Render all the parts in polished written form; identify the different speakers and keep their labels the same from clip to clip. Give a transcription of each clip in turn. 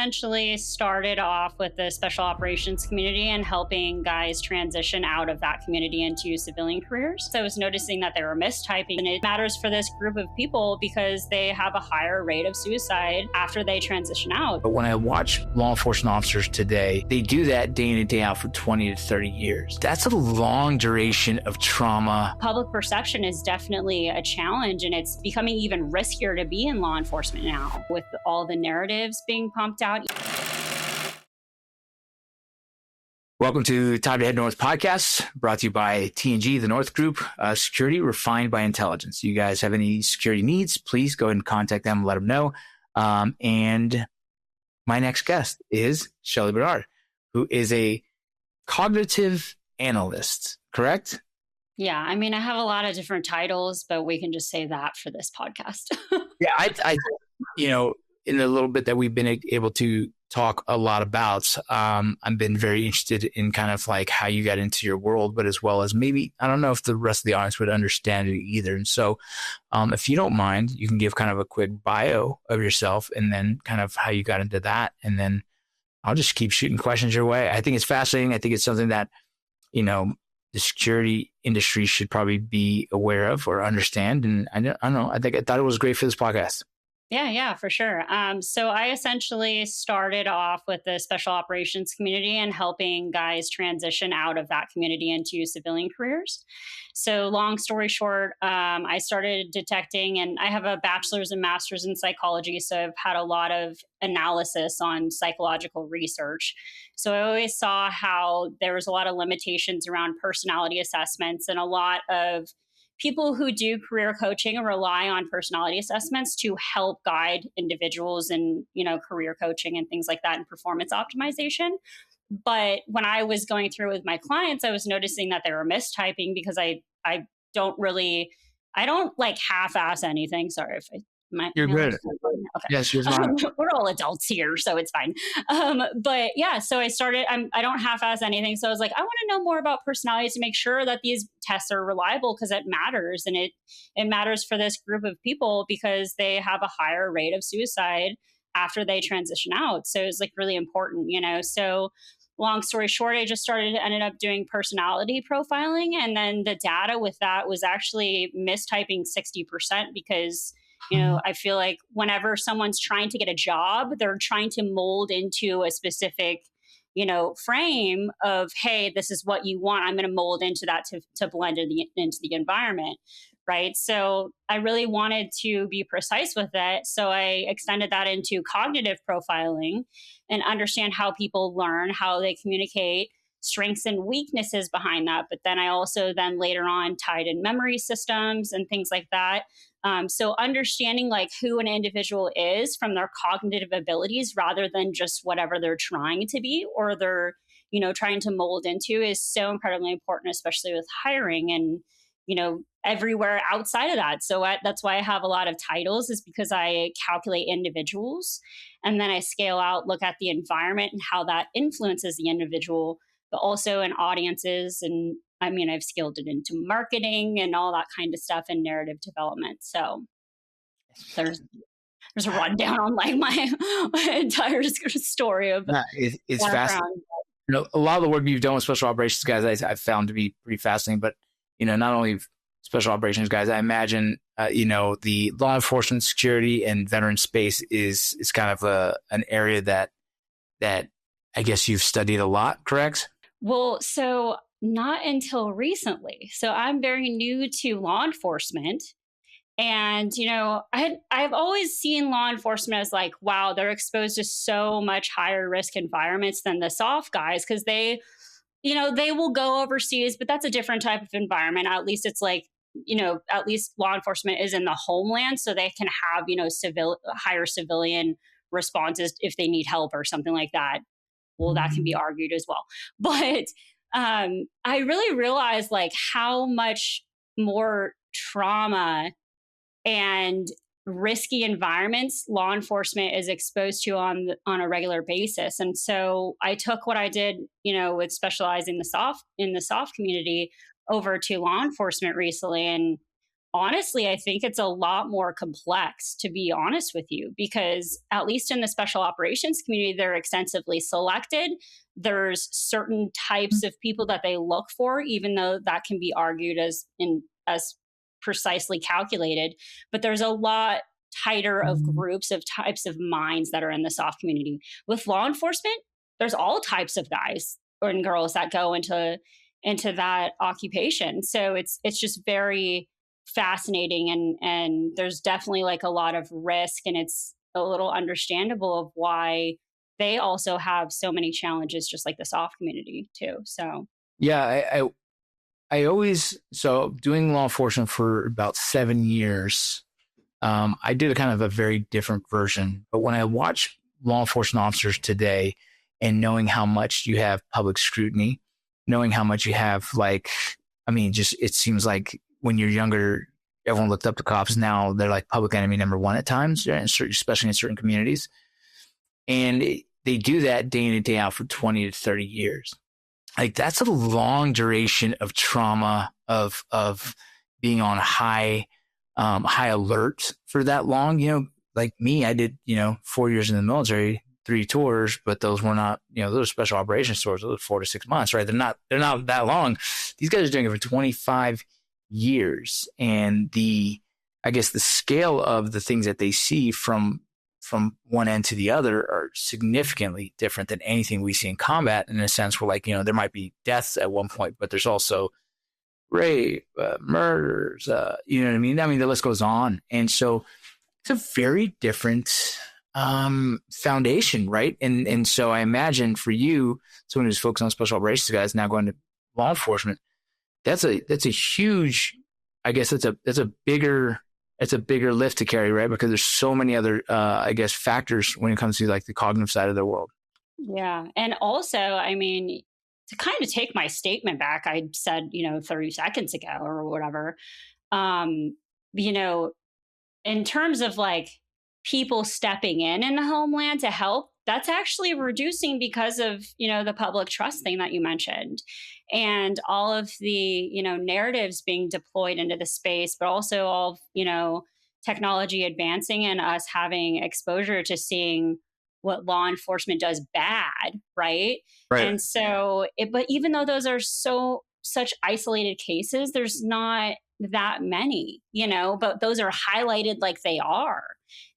Speaker 1: essentially started off with the special operations community and helping guys transition out of that community into civilian careers. So I was noticing that they were mistyping, and it matters for this group of people because they have a higher rate of suicide after they transition out.
Speaker 2: But when I watch law enforcement officers today, they do that day in and day out for 20 to 30 years. That's a long duration of trauma.
Speaker 1: Public perception is definitely a challenge, and it's becoming even riskier to be in law enforcement now with all the narratives being pumped out.
Speaker 2: Welcome to Time to Head North podcast, brought to you by T&G, the North Group, security refined by intelligence. You guys have any security needs, please go ahead and contact them, let them know. And my next guest is Shelly Bernard, who is a cognitive analyst, correct?
Speaker 1: Yeah, I mean, I have a lot of different titles, but we can just say that for this podcast.
Speaker 2: Yeah, I in a little bit that we've been able to talk a lot about, I've been very interested in kind of like how you got into your world, but as well as maybe, I don't know if the rest of the audience would understand it either. And so if you don't mind, you can give kind of a quick bio of yourself and then kind of how you got into that. And then I'll just keep shooting questions your way. I think it's fascinating. I think it's something that, the security industry should probably be aware of or understand. And I don't know, I thought it was great for this podcast.
Speaker 1: Yeah, for sure. So I essentially started off with the special operations community and helping guys transition out of that community into civilian careers. So long story short, I started detecting, and I have a bachelor's and master's in psychology. So I've had a lot of analysis on psychological research. So I always saw how there was a lot of limitations around personality assessments, and a lot of people who do career coaching rely on personality assessments to help guide individuals in, career coaching and things like that and performance optimization. But when I was going through with my clients, I was noticing that they were mistyping because I don't like half-ass anything. Sorry if
Speaker 2: You're good.
Speaker 1: Okay.
Speaker 2: Yes, you're fine.
Speaker 1: We're all adults here, so it's fine. But yeah, so I started, I don't half-ass anything. So I was like, I want to know more about personalities to make sure that these tests are reliable, because it matters. And it matters for this group of people because they have a higher rate of suicide after they transition out. So it's like really important, So long story short, I just ended up doing personality profiling. And then the data with that was actually mistyping 60% because I feel like whenever someone's trying to get a job, they're trying to mold into a specific, frame of, hey, this is what you want. I'm going to mold into that to blend into the environment. Right. So I really wanted to be precise with it. So I extended that into cognitive profiling and understand how people learn, how they communicate, strengths and weaknesses behind that. But then I also later on tied in memory systems and things like that. So understanding like who an individual is from their cognitive abilities rather than just whatever they're trying to be or they're, trying to mold into is so incredibly important, especially with hiring and, everywhere outside of that. So that's why I have a lot of titles, is because I calculate individuals and then I scale out, look at the environment and how that influences the individual, but also in audiences. And I've scaled it into marketing and all that kind of stuff and narrative development. So there's a rundown on like my entire story of
Speaker 2: it's fascinating. A lot of the work you've done with special operations guys, I've found to be pretty fascinating. But not only special operations guys, I imagine the law enforcement, security, and veteran space is kind of an area that I guess you've studied a lot, correct?
Speaker 1: Well, so not until recently. So I'm very new to law enforcement. And, I've always seen law enforcement as like, wow, they're exposed to so much higher risk environments than the soft guys because they will go overseas, but that's a different type of environment. At least it's like, at least law enforcement is in the homeland, so they can have, higher civilian responses if they need help or something like that. Well, that can be argued as well. But I really realized like how much more trauma and risky environments law enforcement is exposed to on a regular basis. And so I took what I did, with specializing in the soft community over to law enforcement recently. And honestly, I think it's a lot more complex, to be honest with you, because at least in the special operations community, they're extensively selected. There's certain types of people that they look for, even though that can be argued as precisely calculated. But there's a lot tighter of groups of types of minds that are in the soft community. With law enforcement, there's all types of guys and girls that go into that occupation. So it's just very fascinating, and there's definitely like a lot of risk, and it's a little understandable of why they also have so many challenges, just like the soft community too. So
Speaker 2: Yeah, I always, so doing law enforcement for about 7 years, I did a kind of a very different version. But when I watch law enforcement officers today and knowing how much you have public scrutiny, knowing how much you have like, I mean, just it seems like when you're younger, everyone looked up to cops. Now they're like public enemy number one at times, especially in certain communities. And they do that day in and day out for 20 to 30 years. Like that's a long duration of trauma, of being on high alert for that long. You know, like me, I did, 4 years in the military, 3 tours, but those were not, those are special operations tours. Those are 4 to 6 months, right? They're not that long. These guys are doing it for 25 years. And I guess the scale of the things that they see from one end to the other are significantly different than anything we see in combat, in a sense where like, there might be deaths at one point, but there's also rape, murders, you know what I mean? I mean, the list goes on. And so it's a very different foundation, right? And so I imagine for you, someone who's focused on special operations guys now going to law enforcement, that's a huge, I guess that's a bigger lift to carry, right? Because there's so many other, I guess, factors when it comes to like the cognitive side of their world.
Speaker 1: yeah. And also, I mean, to kind of take my statement back, I said, 30 seconds ago or whatever, you know, in terms of like people stepping in the homeland to help, that's actually reducing because of, the public trust thing that you mentioned, and all of the, narratives being deployed into the space, but also all of, technology advancing and us having exposure to seeing what law enforcement does bad, right?
Speaker 2: Right.
Speaker 1: And so, but even though those are such isolated cases, there's not that many, but those are highlighted like they are.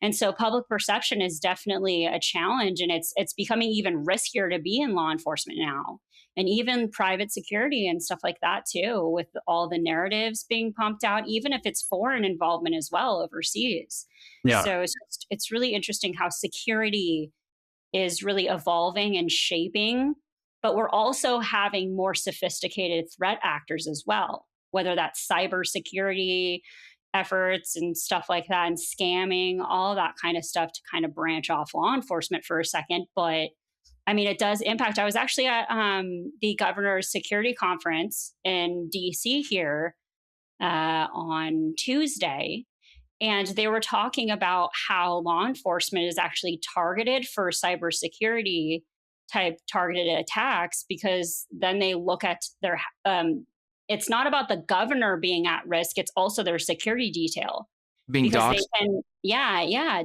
Speaker 1: And so public perception is definitely a challenge, and it's becoming even riskier to be in law enforcement now. And even private security and stuff like that too, with all the narratives being pumped out, even if it's foreign involvement as well overseas.
Speaker 2: Yeah.
Speaker 1: So it's really interesting how security is really evolving and shaping, but we're also having more sophisticated threat actors as well, whether that's cybersecurity efforts and stuff like that, and scamming, all that kind of stuff, to kind of branch off law enforcement for a second. But I mean, it does impact. I was actually at the governor's security conference in DC here on Tuesday, and they were talking about how law enforcement is actually targeted for cybersecurity type targeted attacks, because then they look at their it's not about the governor being at risk, it's also their security detail
Speaker 2: Being
Speaker 1: because
Speaker 2: doxxed.
Speaker 1: they can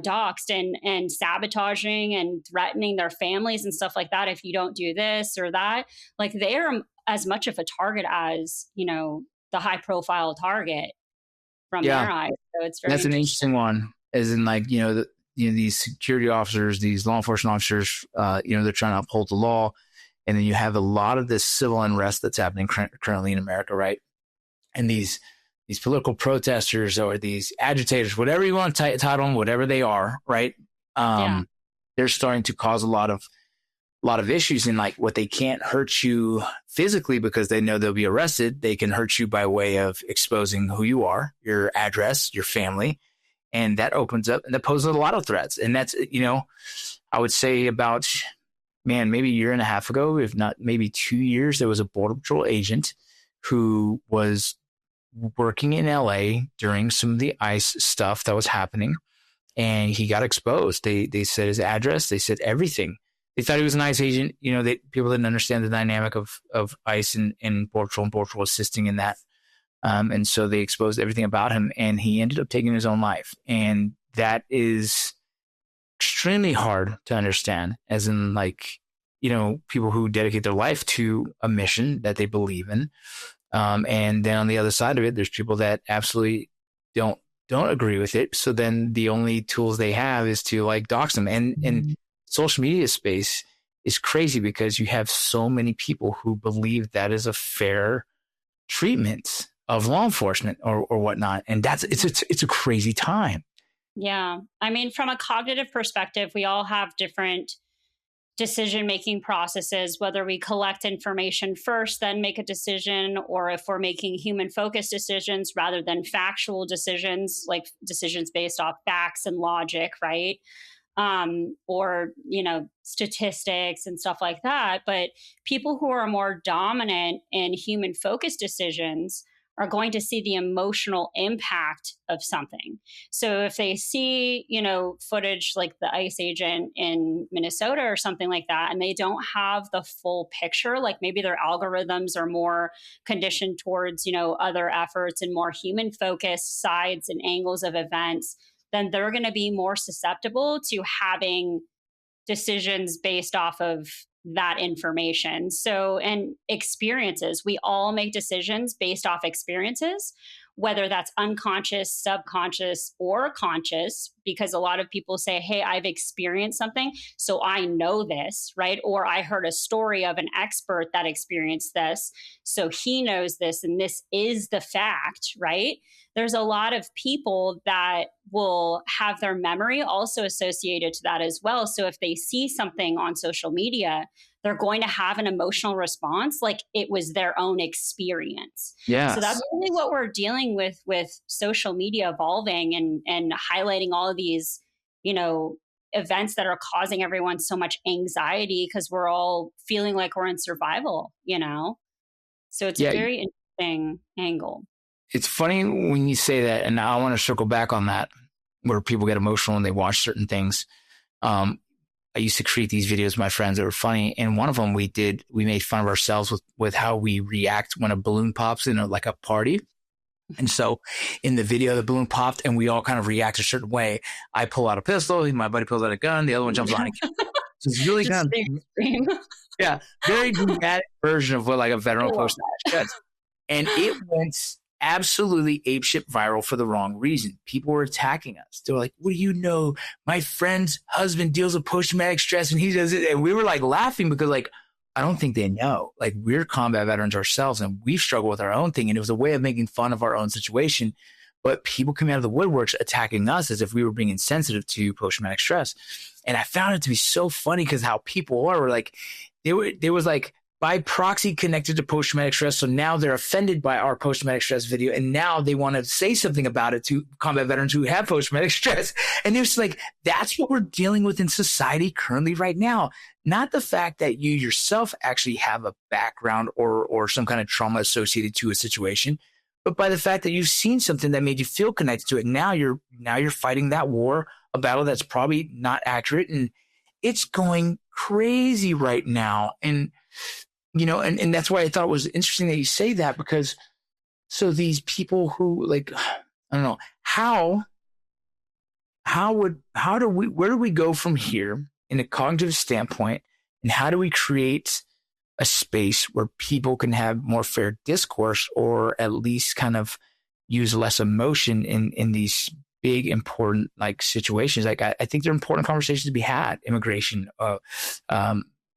Speaker 1: doxed and sabotaging and threatening their families and stuff like that if you don't do this or that. Like they're as much of a target as the high profile target from
Speaker 2: Yeah.
Speaker 1: their eyes. So it's very
Speaker 2: That's an interesting one, as in like, these security officers, these law enforcement officers, they're trying to uphold the law. And then you have a lot of this civil unrest that's happening currently in America, right? And these political protesters or these agitators, whatever you want to title them, whatever they are, right? They're starting to cause a lot of issues in like what they can't hurt you physically because they know they'll be arrested. They can hurt you by way of exposing who you are, your address, your family. And that opens up and that poses a lot of threats. And that's, I would say about, maybe a year and a half ago, if not maybe 2 years, there was a Border Patrol agent who was working in LA during some of the ICE stuff that was happening. And he got exposed. They said his address. They said everything. They thought he was an ICE agent. People didn't understand the dynamic of ICE and Border Patrol assisting in that. And so they exposed everything about him, and he ended up taking his own life. And that is extremely hard to understand, as in, like, people who dedicate their life to a mission that they believe in. And then on the other side of it, there's people that absolutely don't agree with it. So then the only tools they have is to, like, dox them. And social media space is crazy because you have so many people who believe that is a fair treatment of law enforcement or whatnot. And it's a crazy time.
Speaker 1: Yeah. I mean, from a cognitive perspective, we all have different decision-making processes, whether we collect information first, then make a decision, or if we're making human-focused decisions rather than factual decisions, like decisions based off facts and logic, right? Or, statistics and stuff like that. But people who are more dominant in human-focused decisions are going to see the emotional impact of something. So if they see, footage like the ICE agent in Minnesota or something like that, and they don't have the full picture, like maybe their algorithms are more conditioned towards, other efforts and more human focused sides and angles of events, then they're going to be more susceptible to having decisions based off of that information. So, and experiences, we all make decisions based off experiences, whether that's unconscious, subconscious, or conscious, because a lot of people say, hey, I've experienced something, so I know this, right? Or I heard a story of an expert that experienced this, so he knows this, and this is the fact, right? There's a lot of people that will have their memory also associated to that as well. So if they see something on social media, they're going to have an emotional response like it was their own experience.
Speaker 2: Yeah.
Speaker 1: So that's really what we're dealing with social media evolving and highlighting all of these, events that are causing everyone so much anxiety because we're all feeling like we're in survival. So it's a
Speaker 2: Yeah.
Speaker 1: very interesting angle.
Speaker 2: It's funny when you say that, and I want to circle back on that, where people get emotional when they watch certain things. I used to create these videos with my friends that were funny, and one of them we made fun of ourselves with how we react when a balloon pops in like a party. And so in the video, the balloon popped and we all kind of react a certain way. I pull out a pistol, my buddy pulls out a gun, the other one jumps on it. So it's really kind of
Speaker 1: extreme.
Speaker 2: Yeah, very dramatic version of what like a veteran post-match does. And it went absolutely apeshit viral for the wrong reason. People were attacking us. They were like, what do you know? My friend's husband deals with post-traumatic stress and he does it. And we were like laughing because like, I don't think they know. Like, we're combat veterans ourselves and we struggle with our own thing. And it was a way of making fun of our own situation. But people coming out of the woodworks attacking us as if we were being insensitive to post-traumatic stress. And I found it to be so funny because how people were like, there was like by proxy connected to post-traumatic stress. So now they're offended by our post-traumatic stress video. And now they want to say something about it to combat veterans who have post-traumatic stress. And it's like, that's what we're dealing with in society currently right now. Not the fact that you yourself actually have a background or some kind of trauma associated to a situation, but by the fact that you've seen something that made you feel connected to it. Now you're fighting that war, a battle that's probably not accurate. And it's going crazy right now. And, and that's why I thought it was interesting that you say that, because so these people who like, I don't know, where do we go from here in a cognitive standpoint? And how do we create a space where people can have more fair discourse, or at least kind of use less emotion in these big, important like situations? Like, I think they're important conversations to be had: immigration,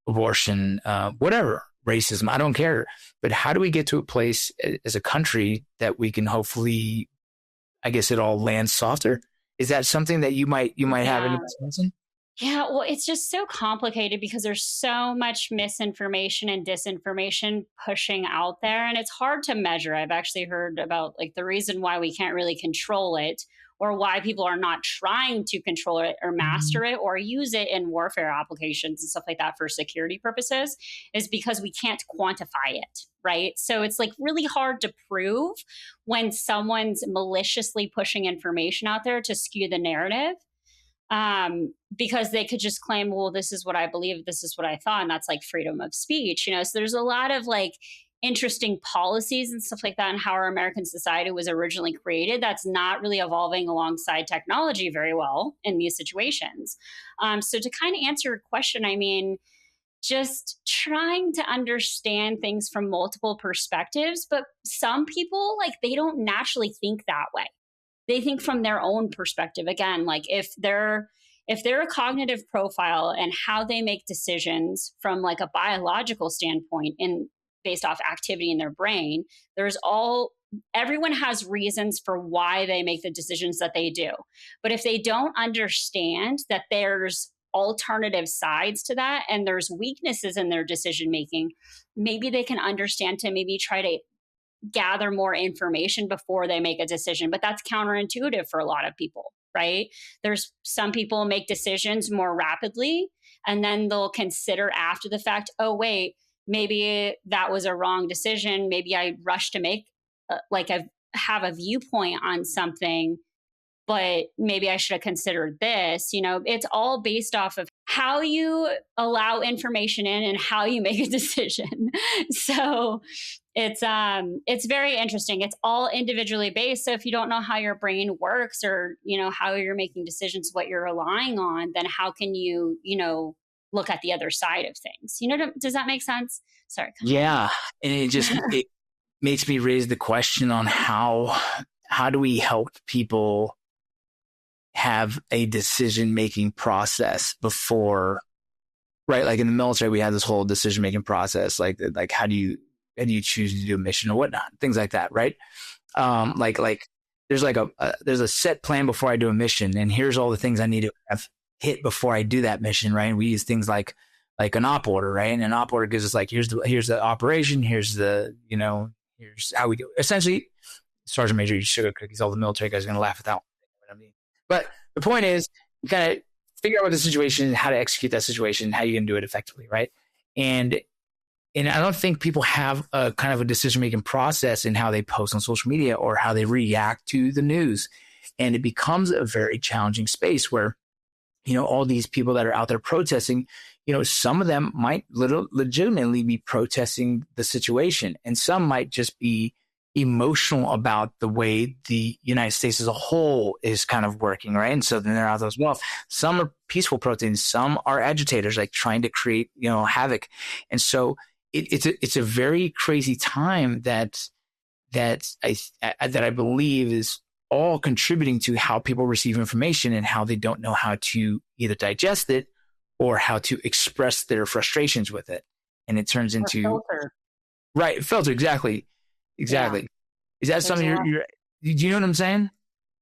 Speaker 2: abortion, whatever, racism, I don't care. But how do we get to a place as a country that we can hopefully, I guess it all lands softer? Is that something that you might have any response in?
Speaker 1: Yeah, well, it's just so complicated because there's so much misinformation and disinformation pushing out there, and it's hard to measure. I've actually heard about like the reason why we can't really control it, or why people are not trying to control it or master it or use it in warfare applications and stuff like that for security purposes, is because we can't quantify it, right? So it's like really hard to prove when someone's maliciously pushing information out there to skew the narrative, because they could just claim, well, this is what I believe, this is what I thought, and that's like freedom of speech. So there's a lot of like interesting policies and stuff like that, and how our American society was originally created, that's not really evolving alongside technology very well in these situations. So to kind of answer your question, I mean, just trying to understand things from multiple perspectives. But some people, like, they don't naturally think that way. They think from their own perspective. Again, like if their cognitive profile and how they make decisions from like a biological standpoint and based off activity in their brain, there's all everyone has reasons for why they make the decisions that they do. But if they don't understand that there's alternative sides to that and there's weaknesses in their decision making, maybe they can understand to maybe try to gather more information before they make a decision. But that's counterintuitive for a lot of people, right? There's some people make decisions more rapidly and then they'll consider after the fact, oh, wait, maybe that was a wrong decision. Maybe I rushed to make have a viewpoint on something, but maybe I should have considered this. You know, it's all based off of how you allow information in and how you make a decision. So it's very interesting. It's all individually based. So if you don't know how your brain works or, you know, how you're making decisions, what you're relying on, then how can you, you know, look at the other side of things? You know, does that make sense? Sorry.
Speaker 2: Yeah. And it makes me raise the question on how do we help people have a decision-making process before, right? Like in the military, we had this whole decision-making process, like how do you choose to do a mission or whatnot, things like that, right? Like there's like there's a set plan before I do a mission, and here's all the things I need to have hit before I do that mission, right? And we use things like an op order, right? And an op order gives us like, here's the operation, here's how we do it. Essentially, Sergeant Major, you sugar cookies, all the military guys are going to laugh at that one. You know what I mean? But the point is, you kind of figure out what the situation is, how to execute that situation, how you can do it effectively, right? And I don't think people have a kind of a decision-making process in how they post on social media or how they react to the news. And it becomes a very challenging space where, you know, all these people that are out there protesting, you know, some of them might legitimately be protesting the situation, and some might just be emotional about the way the United States as a whole is kind of working, right? And so then they're out there as well. Some are peaceful protesting, some are agitators, like trying to create, you know, havoc. And so it's a very crazy time that I believe is all contributing to how people receive information and how they don't know how to either digest it or how to express their frustrations with it. And it turns into
Speaker 1: filter.
Speaker 2: Right, filter, exactly. Yeah. Is that something do you know what I'm saying?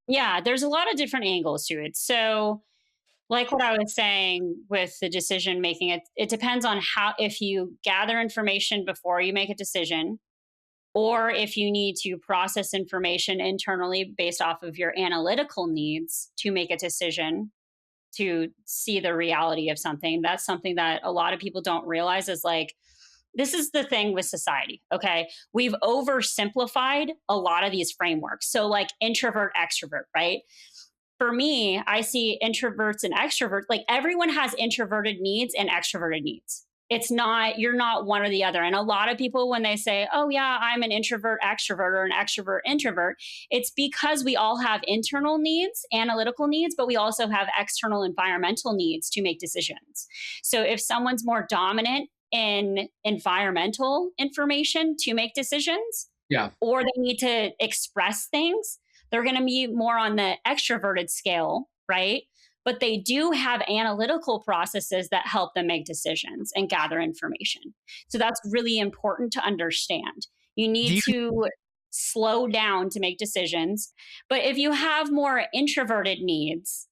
Speaker 1: Yeah, there's a lot of different angles to it. So like what I was saying with the decision making, it depends on if you gather information before you make a decision, or if you need to process information internally based off of your analytical needs to make a decision to see the reality of something. That's something that a lot of people don't realize is like, this is the thing with society. Okay. We've oversimplified a lot of these frameworks. So like introvert, extrovert, right? For me, I see introverts and extroverts, like everyone has introverted needs and extroverted needs. It's not, you're not one or the other. And a lot of people, when they say, oh yeah, I'm an introvert, extrovert, or an extrovert, introvert, it's because we all have internal needs, analytical needs, but we also have external environmental needs to make decisions. So if someone's more dominant in environmental information to make decisions, or they need to express things, they're going to be more on the extroverted scale, right? But they do have analytical processes that help them make decisions and gather information. So that's really important to understand. You need to slow down to make decisions. But if you have more introverted needs,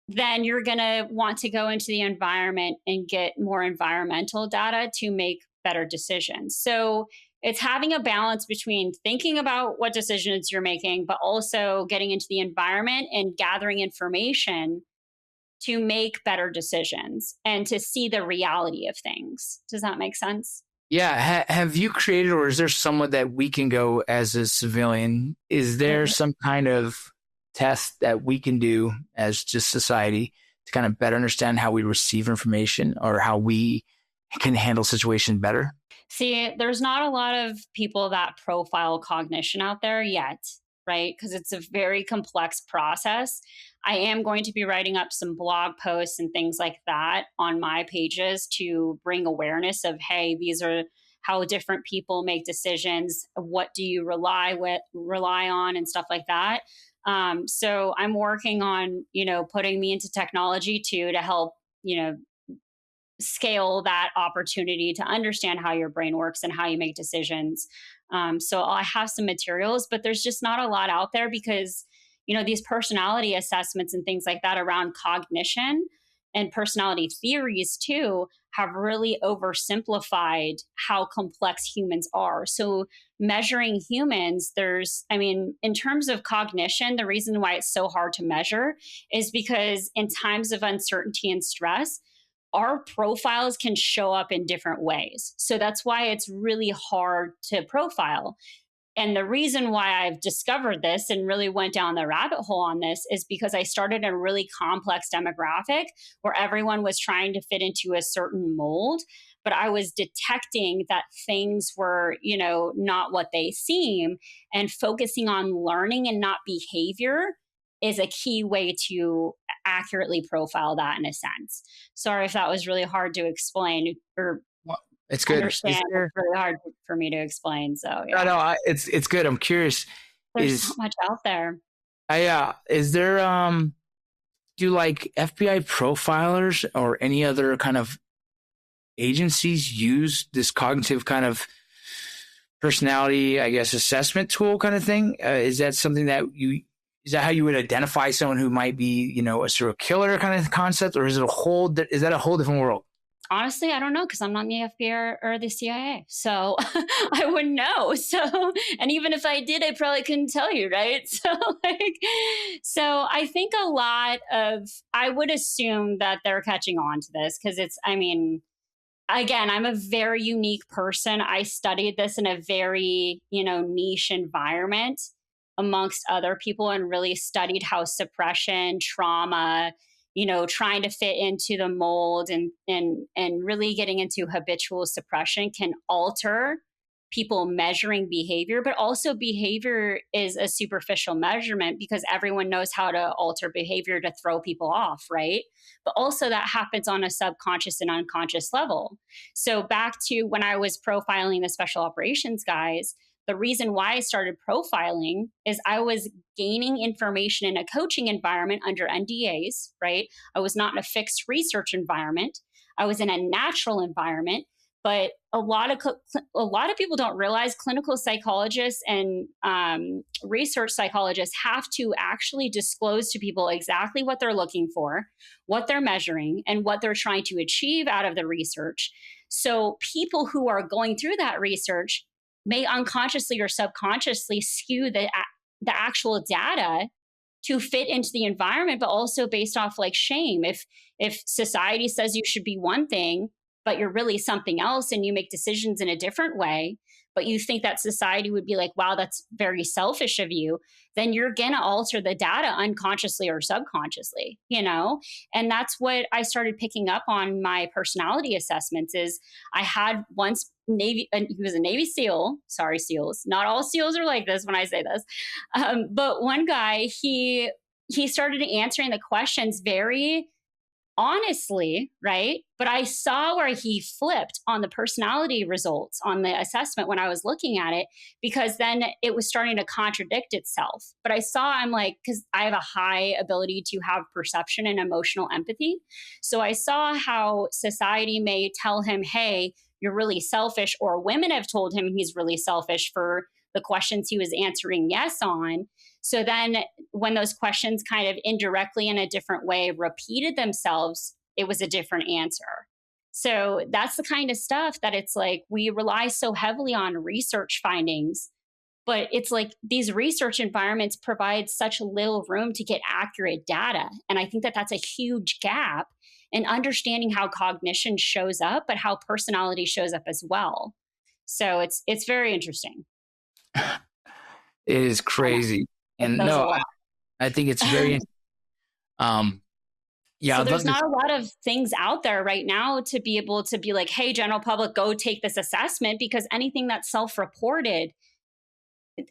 Speaker 1: then you're going to want to go into the environment and get more environmental data to make better decisions. So it's having a balance between thinking about what decisions you're making, but also getting into the environment and gathering information to make better decisions and to see the reality of things. Does that make sense?
Speaker 2: Yeah. Have you created, or is there someone that we can go as a civilian? Is there some kind of test that we can do as just society to kind of better understand how we receive information or how we can handle situation better?
Speaker 1: See, there's not a lot of people that profile cognition out there yet, right? Because it's a very complex process. I am going to be writing up some blog posts and things like that on my pages to bring awareness of, hey, these are how different people make decisions. What do you rely on, and stuff like that. So I'm working on, putting me into technology too to help, scale that opportunity to understand how your brain works and how you make decisions. So I have some materials, but there's just not a lot out there because, these personality assessments and things like that around cognition and personality theories too have really oversimplified how complex humans are. So measuring humans, in terms of cognition, the reason why it's so hard to measure is because in times of uncertainty and stress, our profiles can show up in different ways. So that's why it's really hard to profile. And the reason why I've discovered this and really went down the rabbit hole on this is because I started a really complex demographic where everyone was trying to fit into a certain mold. But I was detecting that things were, not what they seem, and focusing on learning and not behavior is a key way to accurately profile that in a sense. Sorry if that was really hard to explain or
Speaker 2: Well, it's good.
Speaker 1: understand. It's really hard for me to explain. So yeah.
Speaker 2: No, it's good. I'm curious.
Speaker 1: There's so much out there.
Speaker 2: Is there do like FBI profilers or any other kind of agencies use this cognitive kind of personality, I guess, assessment tool kind of thing? Is that something that is that how you would identify someone who might be, a serial killer kind of concept, or is that a whole different world?
Speaker 1: Honestly, I don't know because I'm not in the FBI or the CIA, so I wouldn't know. So, and even if I did, I probably couldn't tell you, right? So I think I would assume that they're catching on to this because again, I'm a very unique person. I studied this in a very, niche environment amongst other people and really studied how suppression, trauma, trying to fit into the mold and really getting into habitual suppression can alter people measuring behavior, but also behavior is a superficial measurement because everyone knows how to alter behavior to throw people off, right? But also that happens on a subconscious and unconscious level. So back to when I was profiling the special operations guys, the reason why I started profiling is I was gaining information in a coaching environment under NDAs, right? I was not in a fixed research environment. I was in a natural environment, but a lot of people don't realize clinical psychologists and research psychologists have to actually disclose to people exactly what they're looking for, what they're measuring, and what they're trying to achieve out of the research. So people who are going through that research may unconsciously or subconsciously skew the actual data to fit into the environment, but also based off like shame. If society says you should be one thing, but you're really something else and you make decisions in a different way, but you think that society would be like, wow, that's very selfish of you, then you're going to alter the data unconsciously or subconsciously, And that's what I started picking up on my personality assessments is I had once he was a Navy SEAL, sorry, SEALs. Not all SEALs are like this when I say this. But one guy, he started answering the questions very honestly, right? But I saw where he flipped on the personality results on the assessment when I was looking at it, because then it was starting to contradict itself. But I'm like, because I have a high ability to have perception and emotional empathy. So I saw how society may tell him, hey, you're really selfish, or women have told him he's really selfish for the questions he was answering yes on. So then when those questions kind of indirectly in a different way repeated themselves, it was a different answer. So that's the kind of stuff that it's like we rely so heavily on research findings, but it's like these research environments provide such little room to get accurate data. And I think that that's a huge gap in understanding how cognition shows up, but how personality shows up as well. So it's very interesting.
Speaker 2: It is crazy. And no, I think it's very Yeah,
Speaker 1: So
Speaker 2: I'd love
Speaker 1: there's
Speaker 2: to.
Speaker 1: not a lot of things out there right now to be able to be like, hey, general public, go take this assessment, because anything that's self-reported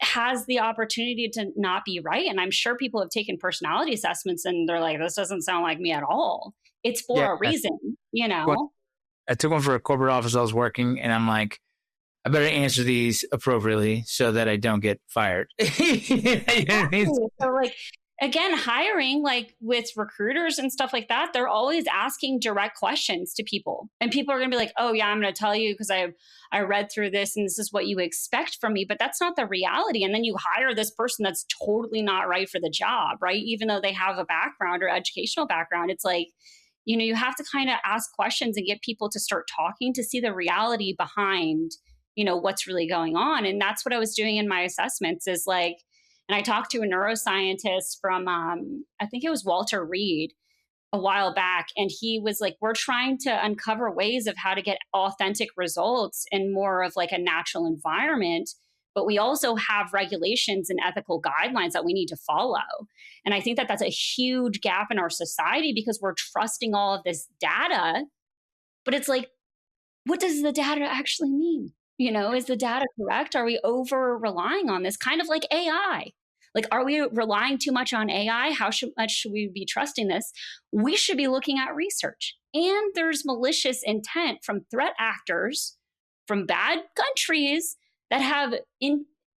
Speaker 1: has the opportunity to not be right. And I'm sure people have taken personality assessments and they're like, this doesn't sound like me at all. It's
Speaker 2: Yeah,
Speaker 1: for a reason, you know?
Speaker 2: I took one for a corporate office I was working, and I'm like, I better answer these appropriately so that I don't get fired. You know what I mean?
Speaker 1: Exactly. So like again, hiring, like with recruiters and stuff like that, they're always asking direct questions to people. And people are gonna be like, oh yeah, I'm gonna tell you because I read through this and this is what you expect from me. But that's not the reality. And then you hire this person that's totally not right for the job, right? Even though they have a background or educational background. It's like, you have to kind of ask questions and get people to start talking to see the reality behind, what's really going on. And that's what I was doing in my assessments is like, and I talked to a neuroscientist from, I think it was Walter Reed a while back. And he was like, we're trying to uncover ways of how to get authentic results in more of like a natural environment. But we also have regulations and ethical guidelines that we need to follow. And I think that that's a huge gap in our society because we're trusting all of this data. But it's like, what does the data actually mean? Is the data correct? Are we over relying on this? Kind of like AI. Like, are we relying too much on AI? How much should we be trusting this? We should be looking at research. And there's malicious intent from threat actors from bad countries that have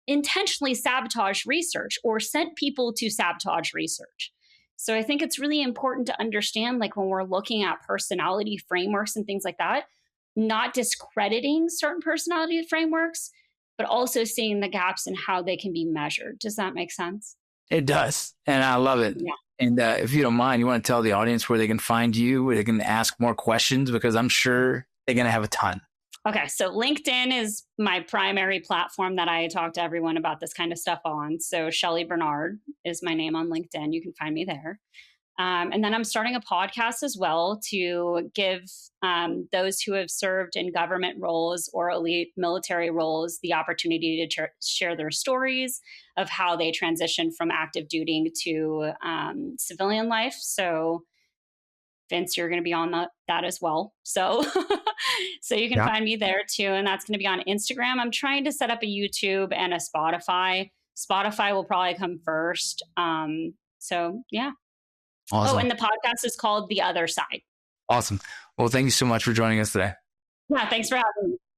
Speaker 1: intentionally sabotaged research or sent people to sabotage research. So I think it's really important to understand, like when we're looking at personality frameworks and things like that, not discrediting certain personality frameworks, but also seeing the gaps in how they can be measured. Does that make sense?
Speaker 2: It does. And I love it.
Speaker 1: Yeah.
Speaker 2: And if you don't mind, you want to tell the audience where they can find you, where they can ask more questions, because I'm sure they're going to have a ton.
Speaker 1: Okay. So LinkedIn is my primary platform that I talk to everyone about this kind of stuff on. So Shelly Bernard is my name on LinkedIn. You can find me there. And then I'm starting a podcast as well to give those who have served in government roles or elite military roles the opportunity to share their stories of how they transition from active duty to civilian life. So, Vince, you're going to be on that as well. So, so you can find me there too, and that's going to be on Instagram. I'm trying to set up a YouTube and a Spotify. Spotify will probably come first. So yeah.
Speaker 2: Awesome.
Speaker 1: Oh, and the podcast is called The Other Side.
Speaker 2: Awesome. Well, thank you so much for joining us today.
Speaker 1: Yeah, thanks for having me.